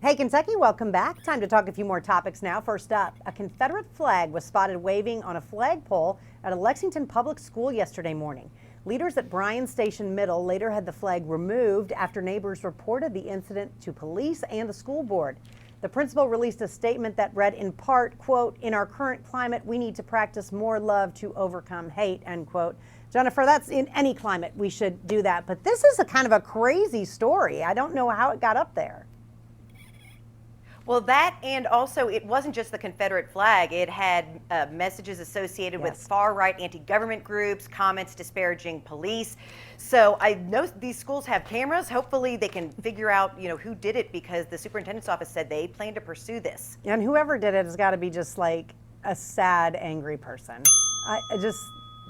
Hey, Kentucky, welcome back. Time to talk a few more topics now. First up, a Confederate flag was spotted waving on a flagpole at a Lexington public school yesterday morning. Leaders at Bryan Station Middle later had the flag removed after neighbors reported the incident to police and the school board. The principal released a statement that read in part, quote, "In our current climate, we need to practice more love to overcome hate," end quote. Jennifer, that's in any climate we should do that. But this is a kind of a crazy story. I don't know how it got up there. Well, that, and also it wasn't just the Confederate flag. It had messages associated with far-right anti-government groups, comments disparaging police. So I know these schools have cameras. Hopefully they can figure out, who did it, because the superintendent's office said they plan to pursue this. And whoever did it has got to be just like a sad, angry person.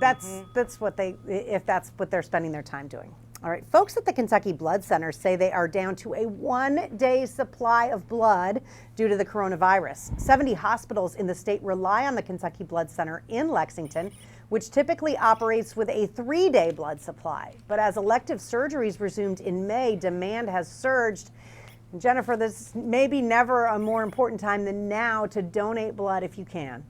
That's what if that's what they're spending their time doing. All right, folks at the Kentucky Blood Center say they are down to a one-day supply of blood due to the coronavirus. 70 hospitals in the state rely on the Kentucky Blood Center in Lexington, which typically operates with a 3-day blood supply. But as elective surgeries resumed in May, demand has surged. Jennifer, this may be never a more important time than now to donate blood if you can.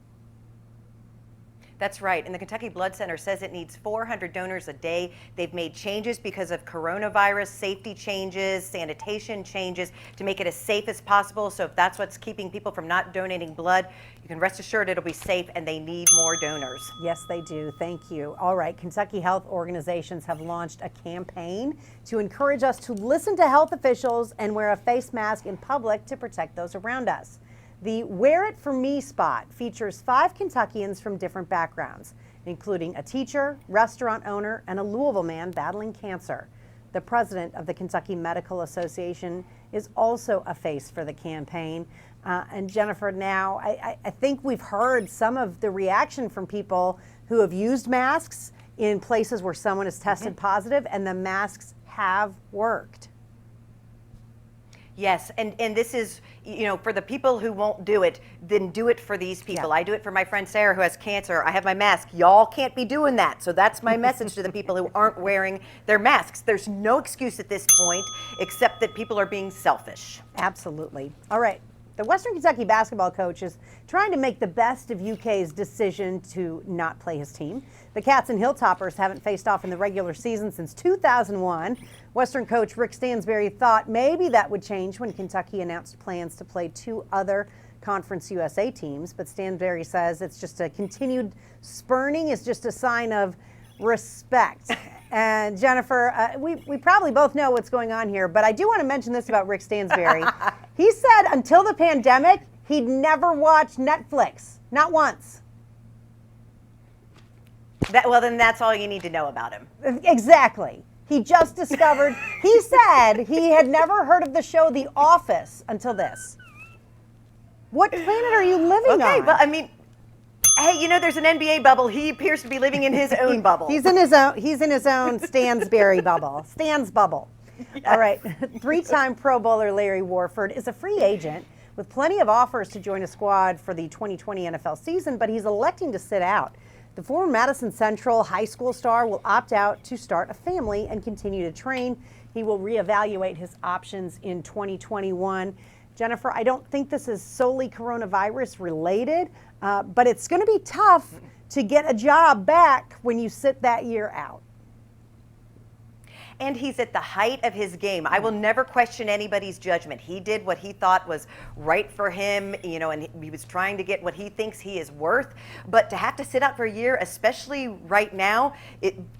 That's right. And the Kentucky Blood Center says it needs 400 donors a day. They've made changes because of coronavirus, safety changes, sanitation changes to make it as safe as possible. So if that's what's keeping people from not donating blood, you can rest assured it'll be safe, and they need more donors. Yes, they do. Thank you. All right. Kentucky health organizations have launched a campaign to encourage us to listen to health officials and wear a face mask in public to protect those around us. The Wear It For Me spot features 5 Kentuckians from different backgrounds, including a teacher, restaurant owner, and a Louisville man battling cancer. The president of the Kentucky Medical Association is also a face for the campaign. And Jennifer, now I think we've heard some of the reaction from people who have used masks in places where someone is tested positive, and the masks have worked. Yes, and this is, for the people who won't do it, then do it for these people. Yeah. I do it for my friend Sarah, who has cancer. I have my mask. Y'all can't be doing that. So that's my message to the people who aren't wearing their masks. There's no excuse at this point except that people are being selfish. Absolutely. All right. The Western Kentucky basketball coach is trying to make the best of UK's decision to not play his team. The Cats and Hilltoppers haven't faced off in the regular season since 2001. Western coach Rick Stansbury thought maybe that would change when Kentucky announced plans to play 2 other Conference USA teams. But Stansbury says it's just a continued spurning is just a sign of respect. And Jennifer, we probably both know what's going on here, but I do want to mention this about Rick Stansbury. He said until the pandemic, he'd never watched Netflix, not once. Well, then that's all you need to know about him. Exactly. He just discovered, he said he had never heard of the show The Office until this. What planet are you living on? Okay, but I mean, hey, there's an NBA bubble. He appears to be living in his own bubble. He's in his own Stansbury bubble. Stan's bubble. Yes. All right. 3-time Pro Bowler Larry Warford is a free agent with plenty of offers to join a squad for the 2020 NFL season, but he's electing to sit out. The former Madison Central high school star will opt out to start a family and continue to train. He will reevaluate his options in 2021. Jennifer, I don't think this is solely coronavirus related, but it's going to be tough to get a job back when you sit that year out. And he's at the height of his game. I will never question anybody's judgment. He did what he thought was right for him, and he was trying to get what he thinks he is worth. But to have to sit out for a year, especially right now,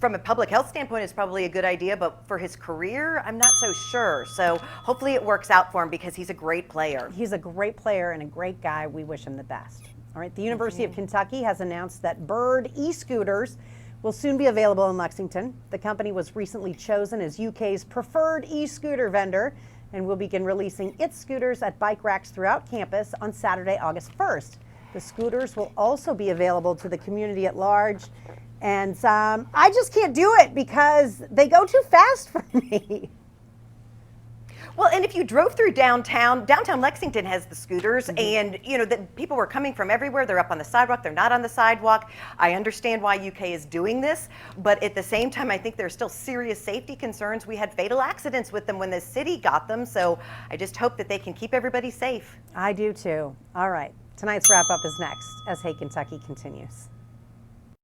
from a public health standpoint, is probably a good idea. But for his career, I'm not so sure. So hopefully it works out for him, because he's a great player. He's a great player and a great guy. We wish him the best. All right, the University of Kentucky has announced that Bird e-scooters will soon be available in Lexington. The company was recently chosen as UK's preferred e-scooter vendor and will begin releasing its scooters at bike racks throughout campus on Saturday, August 1st. The scooters will also be available to the community at large. And I just can't do it because they go too fast for me. Well, and if you drove through downtown Lexington has the scooters, and that people were coming from everywhere. They're up on the sidewalk, they're not on the sidewalk. I understand why UK is doing this, but at the same time, I think there's still serious safety concerns. We had fatal accidents with them when the city got them, so I just hope that they can keep everybody safe. I do too. All right, tonight's wrap up is next as Hey Kentucky continues.